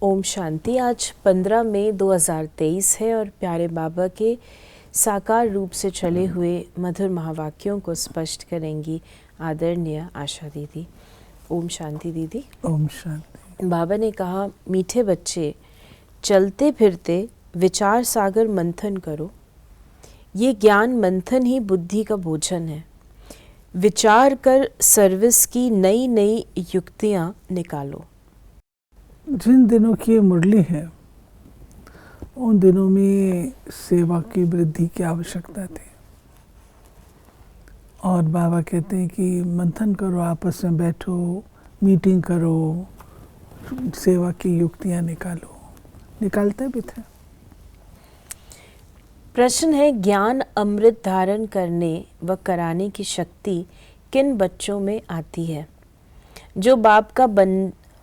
ओम शांति। आज 15 मई 2023 है और प्यारे बाबा के साकार रूप से चले हुए मधुर महावाक्यों को स्पष्ट करेंगी आदरणीय आशा दीदी। ओम शांति दीदी। ओम शांति। बाबा ने कहा, मीठे बच्चे, चलते फिरते विचार सागर मंथन करो। ये ज्ञान मंथन ही बुद्धि का भोजन है। विचार कर सर्विस की नई नई युक्तियाँ निकालो। जिन दिनों की मुरली है उन दिनों में सेवा की वृद्धि की आवश्यकता थी और बाबा कहते हैं कि मंथन करो, आपस में बैठो, मीटिंग करो, सेवा की युक्तियां निकालो। निकालते भी थे। प्रश्न है, ज्ञान अमृत धारण करने व कराने की शक्ति किन बच्चों में आती है? जो बाप का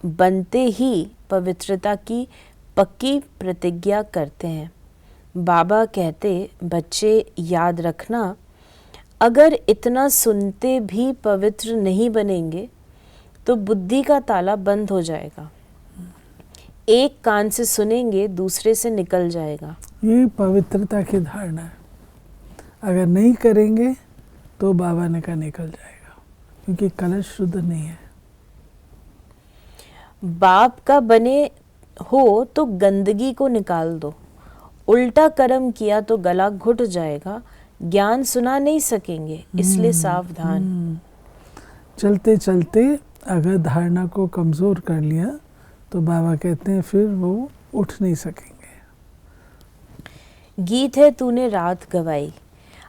बनते ही पवित्रता की पक्की प्रतिज्ञा करते हैं। बाबा कहते, बच्चे याद रखना, अगर इतना सुनते भी पवित्र नहीं बनेंगे तो बुद्धि का ताला बंद हो जाएगा। एक कान से सुनेंगे, दूसरे से निकल जाएगा। ये पवित्रता की धारणा है। अगर नहीं करेंगे तो बाबा ने कहा निकल जाएगा, क्योंकि कलश शुद्ध नहीं है। बाप का बने हो तो गंदगी को निकाल दो। उल्टा कर्म किया तो गला घुट जाएगा। ज्ञान सुना नहीं सकेंगे, इसलिए सावधान। चलते चलते अगर धारणा को कमज़ोर कर लिया तो बाबा कहते हैं फिर वो उठ नहीं सकेंगे। गीत है तूने रात गवाई।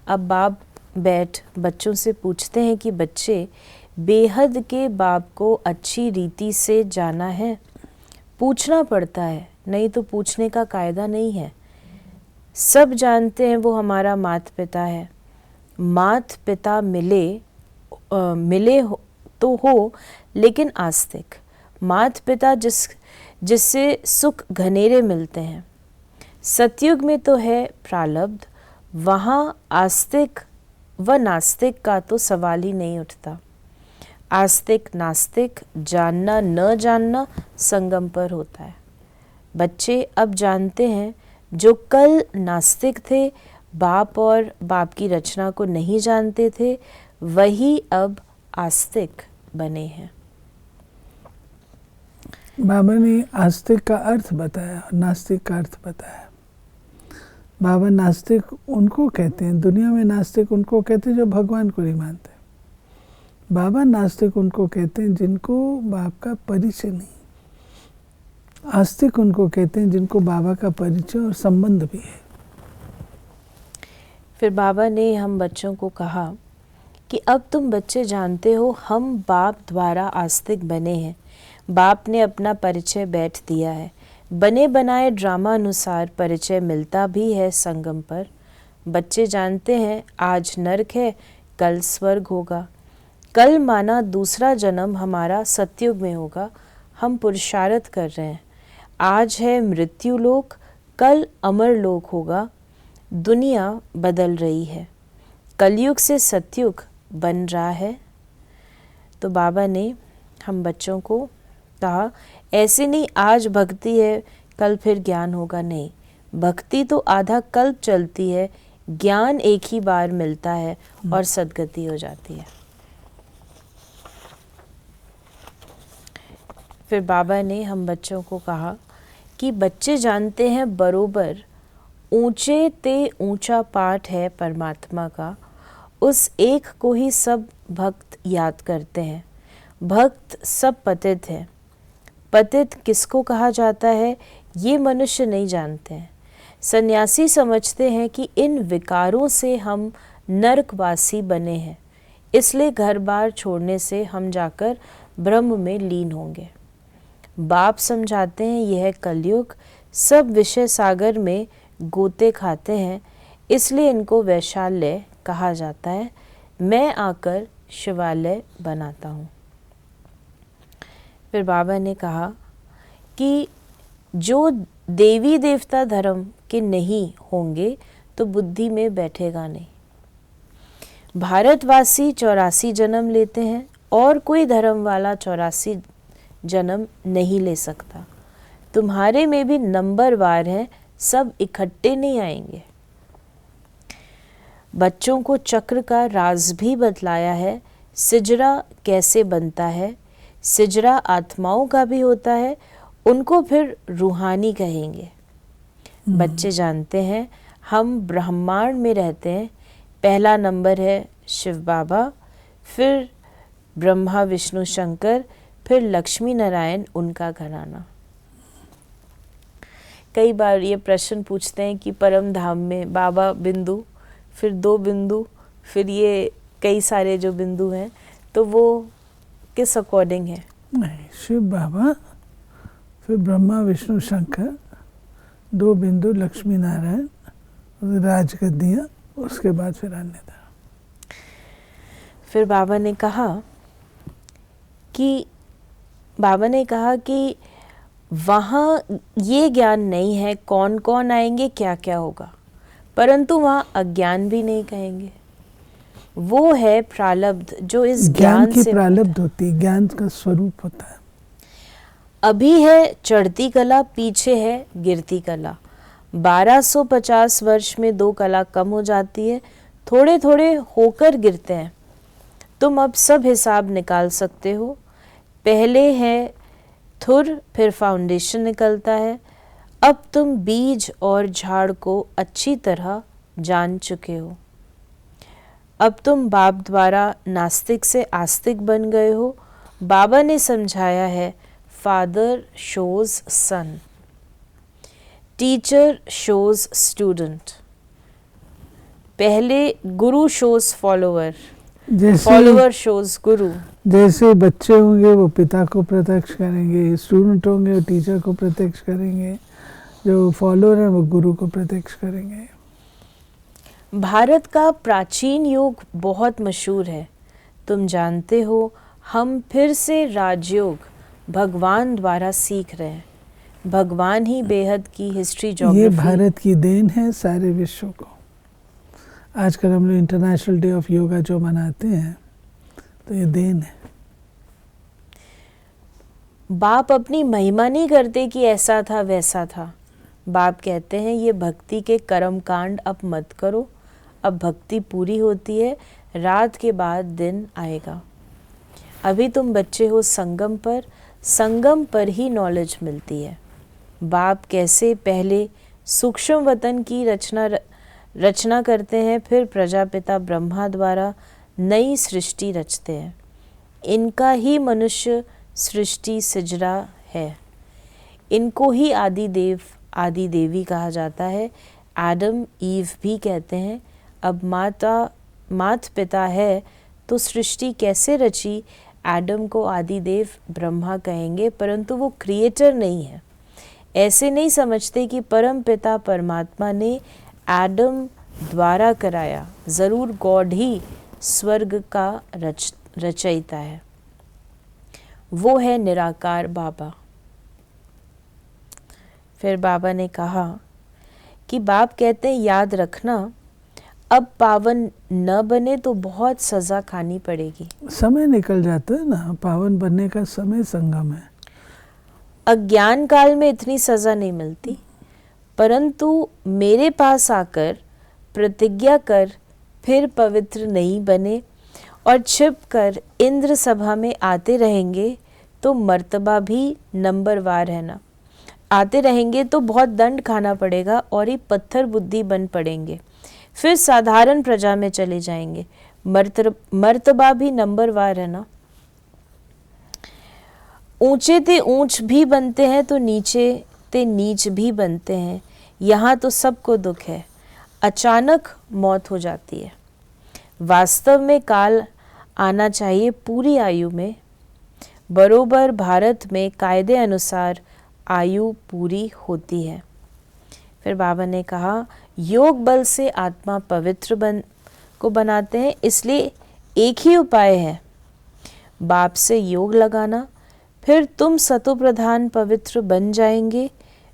अब बाप बैठ बच्चों से पूछते हैं कि बच्चे, बेहद के बाप को अच्छी रीति से जाना है? पूछना पड़ता है, नहीं तो पूछने का कायदा नहीं है। सब जानते हैं वो हमारा माता पिता है। माता पिता मिले तो हो, लेकिन आस्तिक। माता पिता जिससे सुख घनेरे मिलते हैं। सतयुग में तो है प्रारब्ध, वहाँ आस्तिक व नास्तिक का तो सवाल ही नहीं उठता। आस्तिक नास्तिक, जानना न जानना संगम पर होता है। बच्चे अब जानते हैं, जो कल नास्तिक थे, बाप और बाप की रचना को नहीं जानते थे, वही अब आस्तिक बने हैं। बाबा ने आस्तिक का अर्थ बताया, नास्तिक का अर्थ बताया। बाबा नास्तिक उनको कहते हैं, दुनिया में नास्तिक उनको कहते हैं जो भगवान को नहीं मानते। बाबा नास्तिक उनको कहते हैं जिनको बाप का परिचय नहीं। आस्तिक उनको कहते हैं जिनको बाबा का परिचय और संबंध भी है। फिर बाबा ने हम बच्चों को कहा कि अब तुम बच्चे जानते हो, हम बाप द्वारा आस्तिक बने हैं। बाप ने अपना परिचय बैठ दिया है। बने बनाए ड्रामा अनुसार परिचय मिलता भी है संगम पर। बच्चे जानते हैं, आज नरक है, कल स्वर्ग होगा। कल माना दूसरा जन्म हमारा सतयुग में होगा। हम पुरुषार्थ कर रहे हैं। आज है मृत्यु लोक, कल अमर लोक होगा। दुनिया बदल रही है, कलयुग से सतयुग बन रहा है। तो बाबा ने हम बच्चों को कहा, ऐसे नहीं आज भक्ति है कल फिर ज्ञान होगा। नहीं, भक्ति तो आधा कल्प चलती है, ज्ञान एक ही बार मिलता है और सद्गति हो जाती है। फिर बाबा ने हम बच्चों को कहा कि बच्चे जानते हैं बरोबर, ऊंचे ते ऊंचा पाठ है परमात्मा का। उस एक को ही सब भक्त याद करते हैं। भक्त सब पतित हैं। पतित किसको कहा जाता है ये मनुष्य नहीं जानते हैं। सन्यासी समझते हैं कि इन विकारों से हम नरकवासी बने हैं, इसलिए घर बार छोड़ने से हम जाकर ब्रह्म में लीन होंगे। बाप समझाते हैं यह कलयुग, सब विषय सागर में गोते खाते हैं, इसलिए इनको वैशाल्य कहा जाता है। मैं आकर शिवालय बनाता हूँ। फिर बाबा ने कहा कि जो देवी देवता धर्म के नहीं होंगे तो बुद्धि में बैठेगा नहीं। भारतवासी 84 जन्म लेते हैं और कोई धर्म वाला 84 जन्म नहीं ले सकता। तुम्हारे में भी नंबरवार हैं, सब इकट्ठे नहीं आएंगे। बच्चों को चक्र का राज भी बतलाया है, सिजरा कैसे बनता है। सिजरा आत्माओं का भी होता है, उनको फिर रूहानी कहेंगे। बच्चे जानते हैं हम ब्रह्मांड में रहते हैं। पहला नंबर है शिव बाबा, फिर ब्रह्मा विष्णु शंकर, फिर लक्ष्मी नारायण उनका घराना। कई बार ये प्रश्न पूछते हैं कि परम धाम में बाबा बिंदु, फिर 2 बिंदु, फिर ये कई सारे जो बिंदु हैं, तो वो किस अकॉर्डिंग है? नहीं, शिव बाबा, फिर ब्रह्मा विष्णु शंकर, 2 बिंदु लक्ष्मी नारायण, राजगद्दियाँ, उसके बाद फिर अन्यथा। फिर बाबा ने कहा कि वहाँ ये ज्ञान नहीं है कौन कौन आएंगे, क्या क्या होगा, परंतु वहाँ अज्ञान भी नहीं कहेंगे। वो है प्रारब्ध जो इस ज्ञान की से प्रारब्ध होती है, ज्ञान का स्वरूप होता है। अभी है चढ़ती कला, पीछे है गिरती कला। 1250 वर्ष में 2 कला कम हो जाती है, थोड़े थोड़े होकर गिरते हैं। तुम अब सब हिसाब निकाल सकते हो। पहले है थुर, फिर फाउंडेशन निकलता है। अब तुम बीज और झाड़ को अच्छी तरह जान चुके हो। अब तुम बाप द्वारा नास्तिक से आस्तिक बन गए हो। बाबा ने समझाया है, फादर शोज सन, टीचर शोज स्टूडेंट। पहले गुरु शोज फॉलोअर, फॉलोअर शोज गुरु। जैसे बच्चे होंगे वो पिता को प्रत्यक्ष करेंगे, स्टूडेंट होंगे वो टीचर को प्रत्यक्ष करेंगे, जो फॉलोअर है वो गुरु को प्रत्यक्ष करेंगे। भारत का प्राचीन योग बहुत मशहूर है। तुम जानते हो हम फिर से राजयोग भगवान द्वारा सीख रहे हैं। भगवान ही बेहद की हिस्ट्री ज्योग्राफी। ये भारत की देन है सारे विश्व को। आजकल हम लोग इंटरनेशनल डे ऑफ योगा जो मनाते हैं, तो ये देन है। बाप अपनी महिमा नहीं करते कि ऐसा था वैसा था। बाप कहते हैं ये भक्ति के कर्म कांड अब मत करो, अब भक्ति पूरी होती है, रात के बाद दिन आएगा। अभी तुम बच्चे हो संगम पर ही नॉलेज मिलती है। बाप कैसे पहले सूक्ष्म वतन की रचना करते हैं, फिर प्रजापिता ब्रह्मा द्वारा नई सृष्टि रचते हैं। इनका ही मनुष्य सृष्टि सिजरा है। इनको ही आदि देव आदि देवी कहा जाता है। एडम ईव भी कहते हैं। अब मात पिता है तो सृष्टि कैसे रची? एडम को आदि देव ब्रह्मा कहेंगे, परंतु वो क्रिएटर नहीं है। ऐसे नहीं समझते कि परम पिता परमात्मा ने एडम द्वारा कराया। ज़रूर गॉड ही स्वर्ग का रचयिता है। वो है निराकार बाबा। फिर बाबा ने कहा कि बाप कहते हैं याद रखना, अब पावन न बने तो बहुत सज़ा खानी पड़ेगी। समय निकल जाता है ना, पावन बनने का समय संगम है। अज्ञान काल में इतनी सज़ा नहीं मिलती, परंतु मेरे पास आकर प्रतिज्ञा कर, फिर पवित्र नहीं बने और छिप कर इंद्र सभा में आते रहेंगे तो मर्तबा भी नंबरवार है ना। आते रहेंगे तो बहुत दंड खाना पड़ेगा और ही पत्थर बुद्धि बन पड़ेंगे, फिर साधारण प्रजा में चले जाएंगे। मर्तबा भी नंबरवार है ना। ऊंचे ते ऊंच भी बनते हैं तो नीचे ते नीच भी बनते हैं। यहाँ तो सबको दुख है, अचानक मौत हो जाती है। वास्तव में काल आना चाहिए पूरी आयु में। बरोबर भारत में कायदे अनुसार आयु पूरी होती है। फिर बाबा ने कहा योग बल से आत्मा पवित्र को बनाते हैं, इसलिए एक ही उपाय है, बाप से योग लगाना, फिर तुम सतो प्रधान पवित्र बन जाएंगे।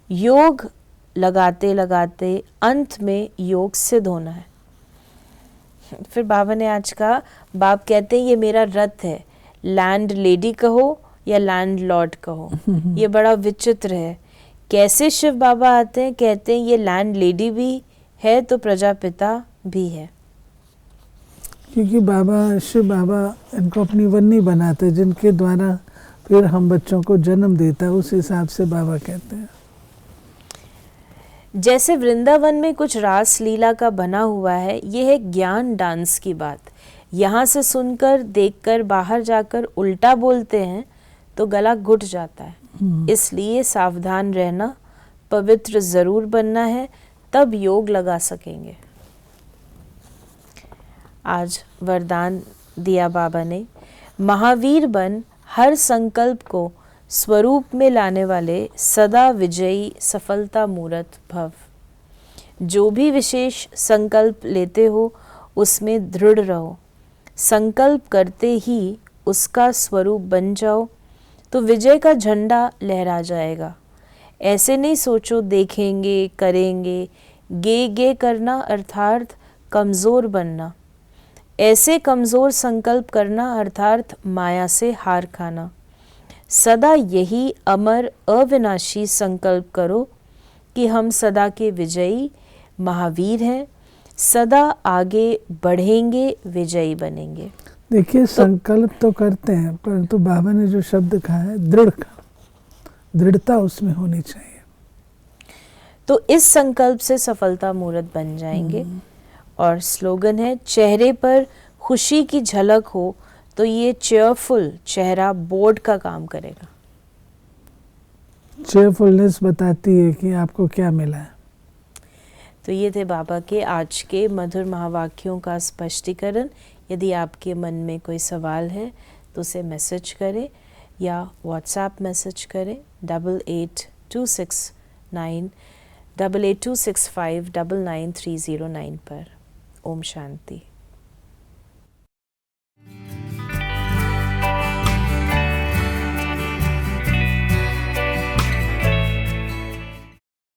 योग लगाते लगाते अंत में योग सिद्ध होना है। फिर बाबा ने आज कहा, बाप कहते हैं ये मेरा रथ है, लैंड लेडी कहो या लैंड लॉर्ड कहो। ये बड़ा विचित्र है कैसे शिव बाबा आते हैं? कहते हैं ये लैंड लेडी भी है तो प्रजापिता भी है। क्योंकि बाबा, शिव बाबा इनको अपनी वन्नी बनाते, जिनके द्वारा फिर हम बच्चों को जन्म देता है, उस हिसाब से बाबा कहते हैं। जैसे वृंदावन में कुछ रास लीला का बना हुआ है, ये है ज्ञान डांस की बात। यहाँ से सुनकर देखकर बाहर जाकर उल्टा बोलते हैं तो गला घुट जाता है। इसलिए सावधान रहना, पवित्र जरूर बनना है, तब योग लगा सकेंगे। आज वरदान दिया बाबा ने, महावीर बन हर संकल्प को स्वरूप में लाने वाले सदा विजयी सफलता मूर्त भव। जो भी विशेष संकल्प लेते हो उसमें दृढ़ रहो, संकल्प करते ही उसका स्वरूप बन जाओ तो विजय का झंडा लहरा जाएगा। ऐसे नहीं सोचो देखेंगे करेंगे, गे करना अर्थात कमज़ोर बनना। ऐसे कमज़ोर संकल्प करना अर्थात माया से हार खाना। सदा यही अमर अविनाशी संकल्प करो कि हम सदा के विजयी महावीर हैं, सदा आगे बढ़ेंगे, विजयी बनेंगे। देखिए, संकल्प तो करते हैं, परंतु बाबा ने जो शब्द कहा है दृढ़ता उसमें होनी चाहिए। तो इस संकल्प से सफलता मूर्त बन जाएंगे। और स्लोगन है, चेहरे पर खुशी की झलक हो तो ये चेयरफुल चेहरा बोर्ड का काम करेगा। चेयरफुलनेस बताती है कि आपको क्या मिला है। तो ये थे बाबा के आज के मधुर महावाक्यों का स्पष्टीकरण। यदि आपके मन में कोई सवाल है तो उसे मैसेज करें या व्हाट्सएप मैसेज करें 8826988265999309 पर। ओम शांति।